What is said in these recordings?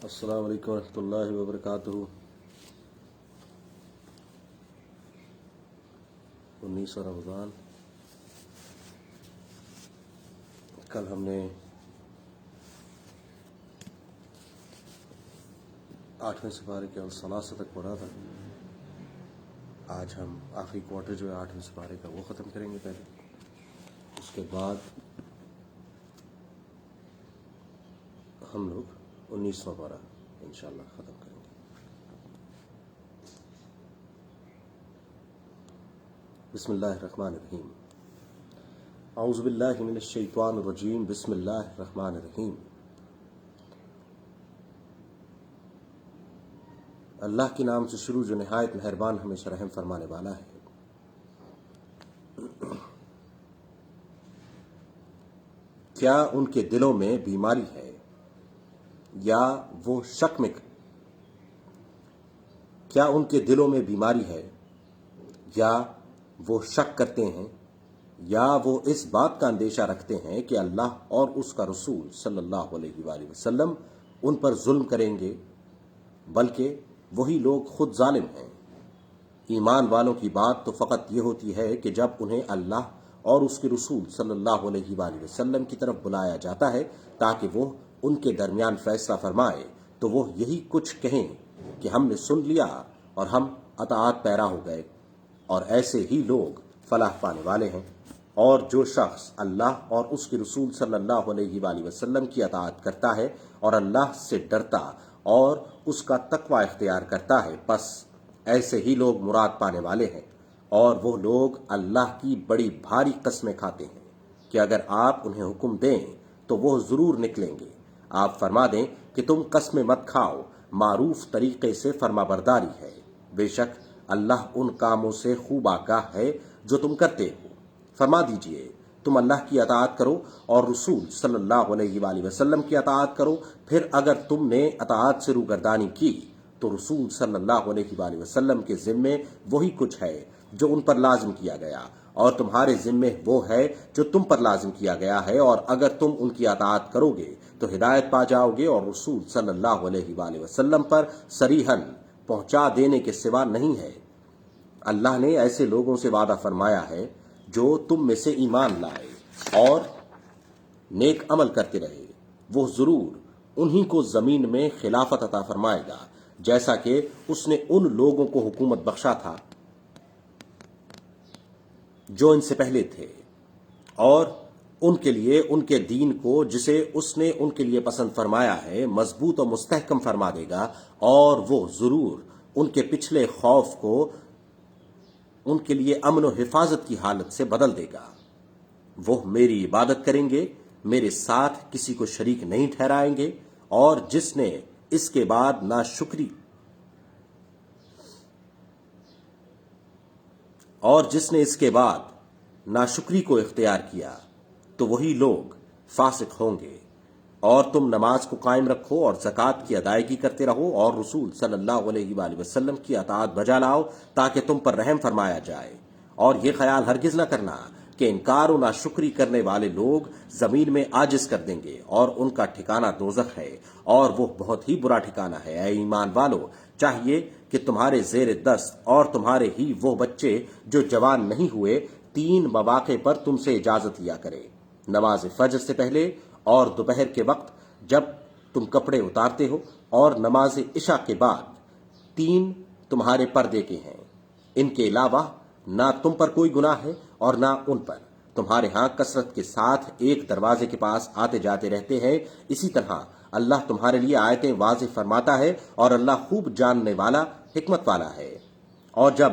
السلام علیکم ورحمۃ اللہ وبرکاتہ۔ 19 رمضان۔ کل ہم نے 8ویں سپارے کے الثلاثہ تک پڑھا تھا۔ آج ہم آخری کوارٹر جو ہے 8ویں سپارے کا وہ ختم کریں گے پہلے، اس کے بعد ہم لوگ 19واں پارہ انشاءاللہ ختم کریں گے۔ بسم اللہ الرحمن الرحیم۔ اعوذ باللہ من الشیطان الرجیم، بسم اللہ الرحمن الرحیم۔ اللہ کے نام سے شروع جو نہایت مہربان ہمیشہ رحم فرمانے والا ہے۔ کیا ان کے دلوں میں بیماری ہے یا وہ شک میں کیا ان کے دلوں میں بیماری ہے یا وہ شک کرتے ہیں یا وہ اس بات کا اندیشہ رکھتے ہیں کہ اللہ اور اس کا رسول صلی اللہ علیہ وآلہ وسلم ان پر ظلم کریں گے، بلکہ وہی لوگ خود ظالم ہیں۔ ایمان والوں کی بات تو فقط یہ ہوتی ہے کہ جب انہیں اللہ اور اس کے رسول صلی اللہ علیہ وآلہ وسلم کی طرف بلایا جاتا ہے تاکہ وہ ان کے درمیان فیصلہ فرمائے تو وہ یہی کچھ کہیں کہ ہم نے سن لیا اور ہم اطاعت پیرا ہو گئے، اور ایسے ہی لوگ فلاح پانے والے ہیں۔ اور جو شخص اللہ اور اس کے رسول صلی اللہ علیہ وآلہ وسلم کی اطاعت کرتا ہے اور اللہ سے ڈرتا اور اس کا تقوی اختیار کرتا ہے، پس ایسے ہی لوگ مراد پانے والے ہیں۔ اور وہ لوگ اللہ کی بڑی بھاری قسمیں کھاتے ہیں کہ اگر آپ انہیں حکم دیں تو وہ ضرور نکلیں گے۔ آپ فرما دیں کہ تم قسمیں مت کھاؤ، معروف طریقے سے فرما برداری ہے، بے شک اللہ ان کاموں سے خوب آگاہ ہے جو تم کرتے ہو۔ فرما دیجئے تم اللہ کی اطاعت کرو اور رسول صلی اللہ علیہ وآلہ وسلم کی اطاعت کرو، پھر اگر تم نے اطاعت سے روگردانی کی تو رسول صلی اللہ علیہ وآلہ وسلم کے ذمے وہی کچھ ہے جو ان پر لازم کیا گیا، اور تمہارے ذمے وہ ہے جو تم پر لازم کیا گیا ہے، اور اگر تم ان کی اطاعت کرو گے تو ہدایت پا جاؤ گے، اور رسول صلی اللہ علیہ وآلہ وسلم پر صریحاً پہنچا دینے کے سوا نہیں ہے۔ اللہ نے ایسے لوگوں سے وعدہ فرمایا ہے جو تم میں سے ایمان لائے اور نیک عمل کرتے رہے، وہ ضرور انہی کو زمین میں خلافت عطا فرمائے گا جیسا کہ اس نے ان لوگوں کو حکومت بخشا تھا جو ان سے پہلے تھے، اور ان کے لیے ان کے دین کو جسے اس نے ان کے لیے پسند فرمایا ہے مضبوط و مستحکم فرما دے گا، اور وہ ضرور ان کے پچھلے خوف کو ان کے لیے امن و حفاظت کی حالت سے بدل دے گا۔ وہ میری عبادت کریں گے، میرے ساتھ کسی کو شریک نہیں ٹھہرائیں گے، اور جس نے اس کے بعد ناشکری کو اختیار کیا تو وہی لوگ فاسق ہوں گے۔ اور تم نماز کو قائم رکھو اور زکوٰۃ کی ادائیگی کرتے رہو، اور رسول صلی اللہ علیہ وآلہ وسلم کی اطاعت بجا لاؤ تاکہ تم پر رحم فرمایا جائے۔ اور یہ خیال ہرگز نہ کرنا کہ انکار و ناشکری کرنے والے لوگ زمین میں عاجز کر دیں گے، اور ان کا ٹھکانہ دوزخ ہے، اور وہ بہت ہی برا ٹھکانہ ہے۔ اے ایمان والو، چاہیے کہ تمہارے زیر دست اور تمہارے ہی وہ بچے جو جوان نہیں ہوئے 3 مواقع پر تم سے اجازت لیا کرے، نماز فجر سے پہلے اور دوپہر کے وقت جب تم کپڑے اتارتے ہو، اور نماز عشاء کے بعد 3 تمہارے پردے کے ہیں۔ ان کے علاوہ نہ تم پر کوئی گناہ ہے اور نہ ان پر۔ تمہارے ہاں کثرت کے ساتھ ایک دروازے کے پاس آتے جاتے رہتے ہیں، اسی طرح اللہ تمہارے لیے آیتیں واضح فرماتا ہے، اور اللہ خوب جاننے والا، حکمت والا ہے۔ اور جب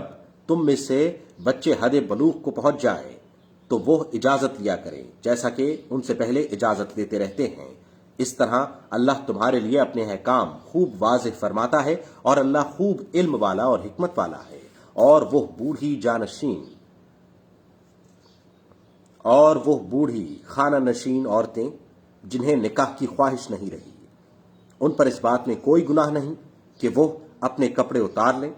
تم میں سے بچے حد بلوغ کو پہنچ جائیں تو وہ اجازت لیا کریں جیسا کہ ان سے پہلے اجازت لیتے رہتے ہیں۔ اس طرح اللہ تمہارے لیے اپنے احکام خوب واضح فرماتا ہے، اور اللہ خوب علم والا اور حکمت والا ہے۔ اور وہ بوڑھی خانہ نشین عورتیں جنہیں نکاح کی خواہش نہیں رہی، ان پر اس بات میں کوئی گناہ نہیں کہ وہ اپنے کپڑے اتار لیں،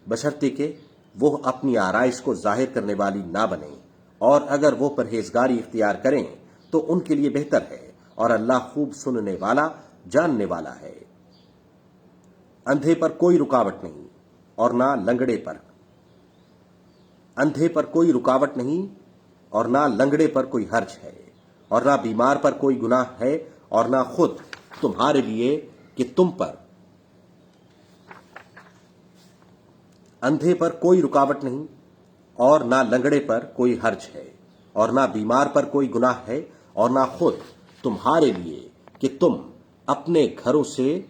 بشرطے کہ وہ اپنی آرائش کو ظاہر کرنے والی نہ بنیں، اور اگر وہ پرہیزگاری اختیار کریں تو ان کے لیے بہتر ہے، اور اللہ خوب سننے والا، جاننے والا ہے۔ अंधे पर कोई रुकावट नहीं और ना लंगड़े पर, अंधे पर कोई रुकावट नहीं और ना लंगड़े पर कोई हर्ज है, और ना बीमार पर कोई गुनाह है, और ना खुद तुम्हारे लिए कि तुम पर, अंधे पर कोई रुकावट नहीं और ना लंगड़े पर कोई हर्ज है, और ना बीमार पर कोई गुनाह है, और ना खुद तुम्हारे लिए कि तुम अपने घरों से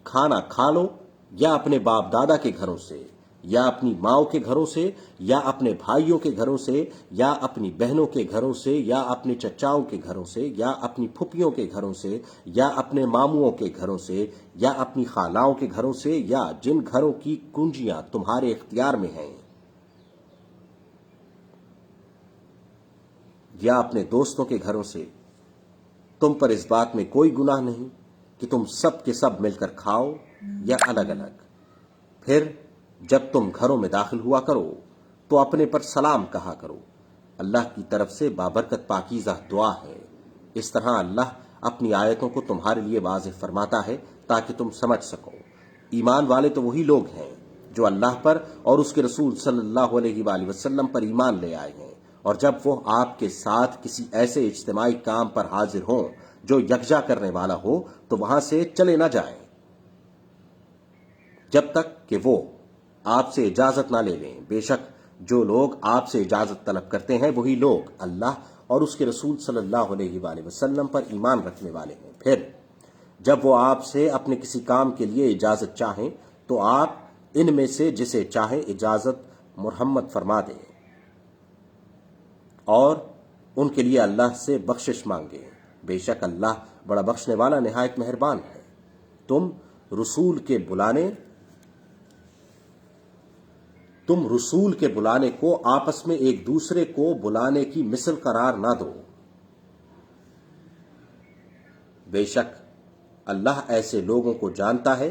खाना खा लो, या अपने बाप दादा के घरों से, या अपनी माओ के घरों से, या अपने भाइयों के घरों से, या अपनी बहनों के घरों से, या अपने चचाओं के घरों से, या अपनी फुफियों के घरों से, या अपने मामुओं के घरों से, या अपनी खालाओं के घरों से, या जिन घरों की कुंजियां तुम्हारे इख्तियार में हैं, या अपने दोस्तों के घरों से। तुम पर इस बात में कोई गुनाह नहीं कि तुम सब के सब मिलकर खाओ या अलग अलग। फिर जब तुम घरों में दाखिल हुआ करो तो अपने पर सलाम कहा करो। अल्लाह की तरफ से बाबरकत पाकीज़ा दुआ है। इस तरह अल्लाह अपनी आयतों को तुम्हारे लिए वाज़ेह फरमाता है ताकि तुम समझ सको। ईमान वाले तो वही लोग हैं जो अल्लाह पर और उसके रसूल सल्लल्लाहु अलैहि वसल्लम पर ईमान ले आए हैं, और जब वो आपके साथ किसी ऐसे इज्तिमाई काम पर हाजिर हों जो यकजा करने वाला हो तो वहां से चले ना जाएं जब तक कि वो आपसे इजाजत ना ले लें। बेशक जो लोग आपसे इजाजत तलब करते हैं वही लोग अल्लाह और उसके रसूल सल्लल्लाहु अलैहि वसल्लम पर ईमान रखने वाले हैं। फिर जब वो आपसे अपने किसी काम के लिए इजाजत चाहें तो आप इनमें से जिसे चाहें इजाजत मुरहम्मत फरमा दें और उनके लिए अल्लाह से बख्शिश मांगे। बेशक अल्लाह बड़ा बख्शने वाला निहायत मेहरबान है। तुम रसूल के बुलाने को आपस में एक दूसरे को बुलाने की मिसल करार ना दो। बेशक अल्लाह ऐसे लोगों को जानता है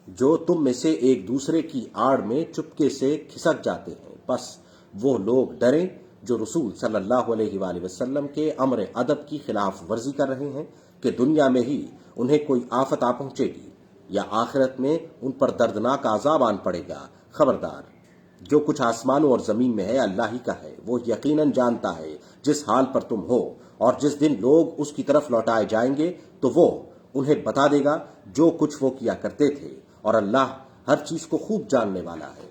जो तुम में से एक दूसरे की आड़ में चुपके से खिसक जाते हैं। बस वो लोग डरें जो रसूल सल्लल्लाहु अलैहि वसल्लम के अमर अदब की खिलाफ वर्जी कर रहे हैं कि दुनिया में ही उन्हें कोई आफत आ पहुंचेगी या आखिरत में उन पर दर्दनाक आजाब आन पड़ेगा। खबरदार, जो कुछ आसमानों और जमीन में है अल्लाह ही का है। वो यकीनन जानता है जिस हाल पर तुम हो, और जिस दिन लोग उसकी तरफ लौटाए जाएंगे तो वो उन्हें बता देगा जो कुछ वो किया करते थे, और अल्लाह हर चीज को खूब जानने वाला है।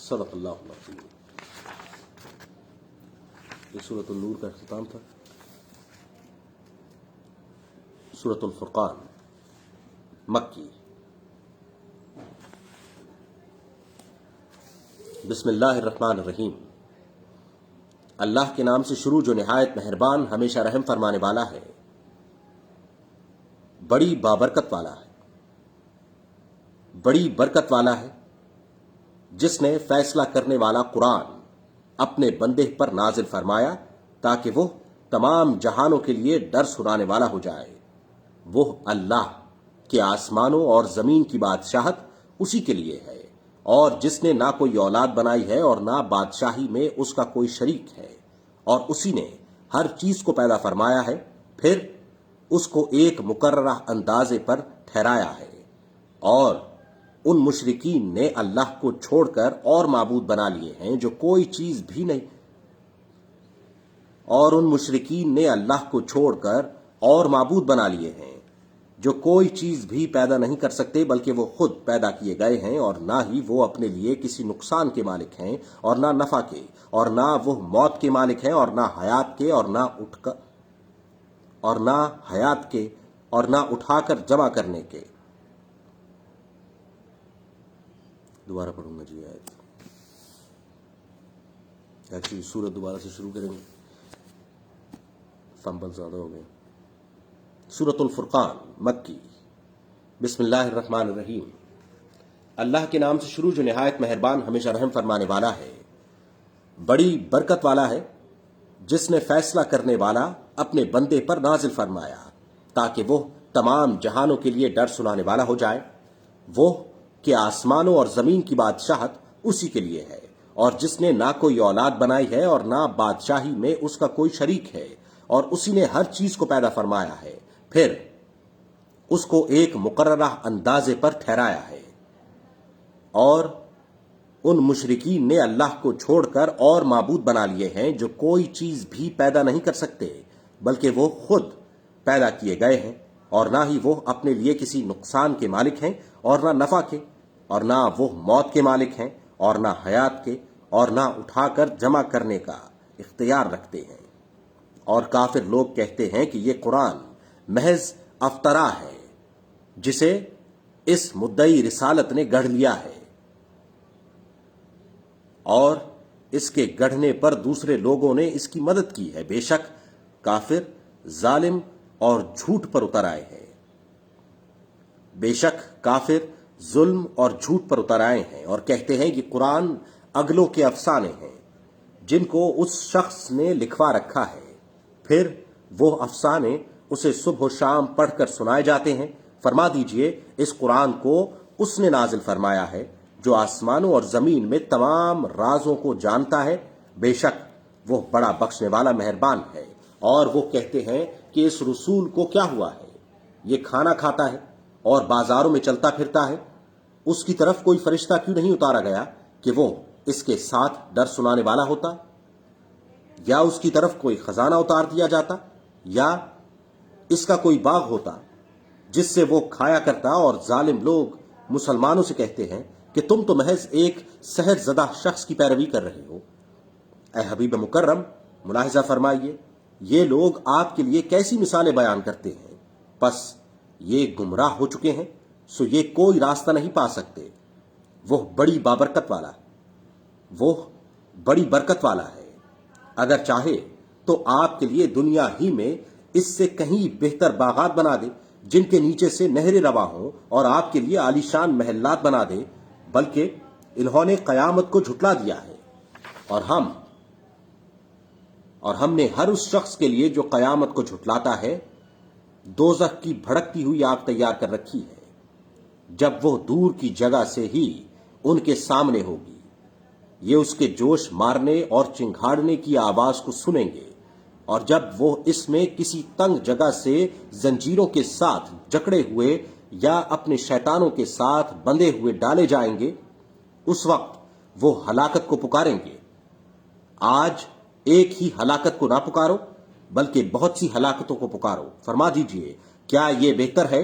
सदक़ल्लाहुल अज़ीम। ये सूरत नूर का इख्तिताम था। सूरतुल फुरक़ान मक्की। बिस्मिल्लाहिर्रहमानिर्रहीम। अल्लाह के नाम से शुरू जो निहायत मेहरबान हमेशा रहम फरमाने वाला है, बड़ी बाबरकत वाला है, बड़ी बरकत वाला है, जिसने फैसला करने वाला कुरान अपने बंदे पर नाजिल फरमाया ताकि वो तमाम जहानों के लिए डर सुनाने वाला हो जाए। वो अल्लाह के आसमानों और जमीन की बादशाहत उसी के लिए है, और जिसने ना कोई औलाद बनाई है और ना बादशाही में उसका कोई शरीक है, और उसी ने हर चीज को पैदा फरमाया है, फिर उसको एक मुकर्ररा अंदाजे पर ठहराया है। और उन मुशरिकीन ने अल्लाह को छोड़कर और माबूद बना लिए हैं जो कोई चीज भी नहीं, और उन मुशरिकीन ने अल्लाह को छोड़कर और माबूद बना लिए हैं जो कोई चीज भी पैदा नहीं कर सकते, बल्कि वो खुद पैदा किए गए हैं, और ना ही वो अपने लिए किसी नुकसान के मालिक हैं और ना नफा के, और ना वो मौत के मालिक हैं और ना हयात के, और ना उठाकर जमा करने के। दोबारा पढ़ूंगा जी आयत। एक्चुअली सूरत दोबारा से शुरू करेंगे, फंबल ज्यादा हो गए। सूरतुल फुरक़ान मक्की। बिस्मिल्लाहिर्रहमानिर्रहीम। अल्लाह के नाम से शुरू जो निहायत मेहरबान हमेशा रहम फरमाने वाला है, बड़ी बरकत वाला है, जिसने फैसला करने वाला अपने बंदे पर नाजिल फरमाया ताकि वो तमाम जहानों के लिए डर सुनाने वाला हो जाए। वो कि आसमानों और जमीन की बादशाहत उसी के लिए है, और जिसने ना कोई औलाद बनाई है और ना बादशाही में उसका कोई शरीक है, और उसी ने हर चीज को पैदा फरमाया है। फिर उसको एक मुकर्ररा अंदाजे पर ठहराया है, और उन मुशरिकीन ने अल्लाह को छोड़कर और माबूद बना लिए हैं जो कोई चीज भी पैदा नहीं कर सकते, बल्कि वो खुद पैदा किए गए हैं, और ना ही वो अपने लिए किसी नुकसान के मालिक हैं और ना नफा के, और ना वो मौत के मालिक हैं और ना हयात के, और ना उठाकर जमा करने का इख्तियार रखते हैं। और काफिर लोग कहते हैं कि ये कुरान महज अफ्तरा है जिसे इस मुद्दई रिसालत ने गढ़ लिया है, और इसके गढ़ने पर दूसरे लोगों ने इसकी मदद की है। बेशक काफिर जालिम और झूठ पर उतर आए हैं। बेशक काफिर जुल्म और झूठ पर उतर आए हैं और कहते हैं कि कुरान अगलों के अफसाने हैं जिनको उस शख्स ने लिखवा रखा है, फिर वो अफसाने उसे सुबह शाम पढ़कर सुनाए जाते हैं। फरमा दीजिए, इस कुरान को उसने नाजिल फरमाया है जो आसमानों और जमीन में तमाम राजों को जानता है। बेशक वो बड़ा बख्शने वाला मेहरबान है। और वो कहते हैं कि इस रसूल को क्या हुआ है, ये खाना खाता है और बाजारों में चलता फिरता है, उसकी तरफ कोई फरिश्ता क्यों नहीं उतारा गया कि वो इसके साथ डर सुनाने वाला होता, या उसकी तरफ कोई खजाना उतार दिया जाता, या इसका कोई बाग होता जिससे वो खाया करता। और जालिम लोग मुसलमानों से कहते हैं कि तुम तो महज एक सहजज़दा शख्स की पैरवी कर रहे हो। ऐ हबीब मुकर्रम, मुलाहिजा फरमाइए, ये लोग आपके लिए कैसी मिसालें बयान करते हैं। बस ये गुमराह हो चुके हैं, सो ये कोई रास्ता नहीं पा सकते। वो बड़ी बरकत वाला है। अगर चाहे तो आपके लिए दुनिया ही में इससे कहीं बेहतर बागात बना दे जिनके नीचे से नहरें रवा हों, और आपके लिए आलीशान महल्लात बना दे, बल्कि इन्होंने कयामत को झुटला दिया है। और हमने हर उस शख्स के लिए जो कयामत को झुटलाता है दोज़ख की भड़कती हुई आग तैयार कर रखी है, जब वो दूर की जगह से ही उनके सामने होगी। ये उसके जोश मारने और चिंघाड़ने की आवाज को सुनेंगे, और जब वो इसमें किसी तंग जगह से जंजीरों के साथ जकड़े हुए या अपने शैतानों के साथ बंधे हुए डाले जाएंगे, उस वक्त वो हलाकत को पुकारेंगे। आज एक ही हलाकत को ना पुकारो, बल्कि बहुत सी हलाकतों को पुकारो। फरमा दीजिए, क्या ये बेहतर है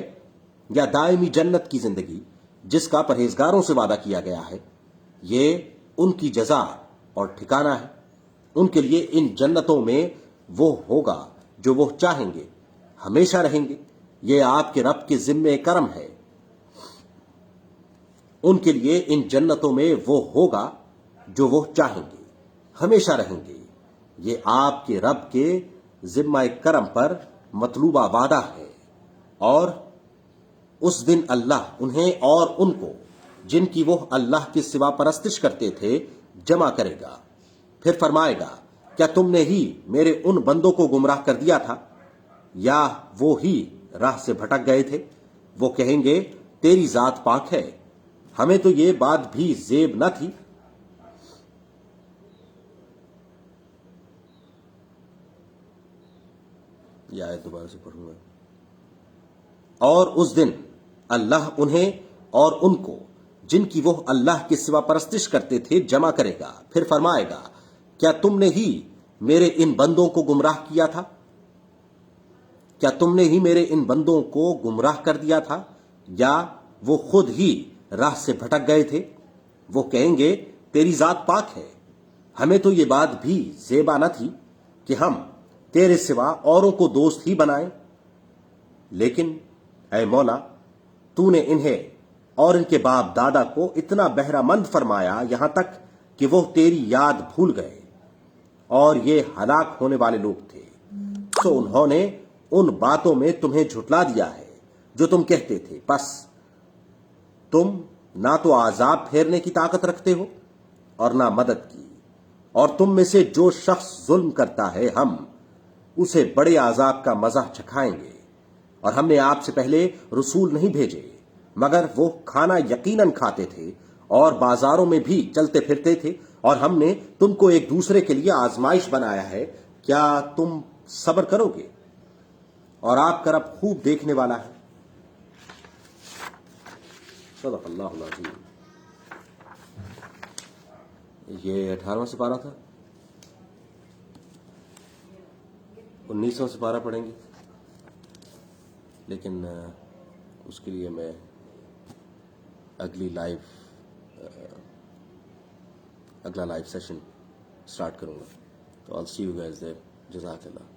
या दायमी जन्नत की जिंदगी जिसका परहेजगारों से वादा किया गया है? ये उनकी जजा और ठिकाना है। उनके लिए इन जन्नतों में वो होगा जो वो चाहेंगे, हमेशा रहेंगे। ये आपके रब के जिम्मे करम है। उनके लिए इन जन्नतों में वो होगा जो वो चाहेंगे, हमेशा रहेंगे। ये आपके रब के जिम्मा करम पर मतलूबा वादा है। और उस दिन अल्लाह उन्हें और उनको, जिनकी वो अल्लाह के सिवा परस्तिश करते थे, जमा करेगा। फिर फरमाएगा, क्या तुमने ही मेरे उन बंदों को गुमराह कर दिया था, या वो ही राह से भटक गए थे? वो कहेंगे, तेरी जात पाक है, हमें तो ये बात भी जेब न थी। यह आयत दोबारा से पढ़ूंगा। और उस दिन अल्लाह उन्हें और उनको, जिनकी वो अल्लाह के सिवा परस्तिश करते थे, जमा करेगा। फिर फरमाएगा, क्या तुमने ही मेरे इन बंदों को गुमराह किया था? क्या तुमने ही मेरे इन बंदों को गुमराह कर दिया था, या वो खुद ही राह से भटक गए थे? वो कहेंगे, तेरी जात पाक है, हमें तो ये बात भी जेबा न थी कि हम तेरे सिवा औरों को दोस्त ही बनाएं। लेकिन ऐ मौला, तूने इन्हें और इनके बाप दादा को इतना बहरामंद फरमाया, यहां तक कि वो तेरी याद भूल गए, और ये हलाक होने वाले लोग थे। तो उन्होंने उन बातों में तुम्हें झुटला दिया है जो तुम कहते थे। बस तुम ना तो आजाब फेरने की ताकत रखते हो और ना मदद की, और तुम में से जो शख्स जुल्म करता है, हम उसे बड़े आजाब का मजा चखाएंगे। और हमने आपसे पहले रसूल नहीं भेजे, मगर वो खाना यकीनन खाते थे और बाजारों में भी चलते फिरते थे, और हमने तुमको एक दूसरे के लिए आजमाइश बनाया है। क्या तुम सब्र करोगे? और आपका रब खूब देखने वाला है। صدق اللہ العظیم. یہ 18واں سپارہ تھا. 19واں سپارہ پڑھیں گے، لیکن اس کے لیے میں اگلا لائیو سیشن سٹارٹ کروں گا. تو I'll see you guys there. جزاک اللہ.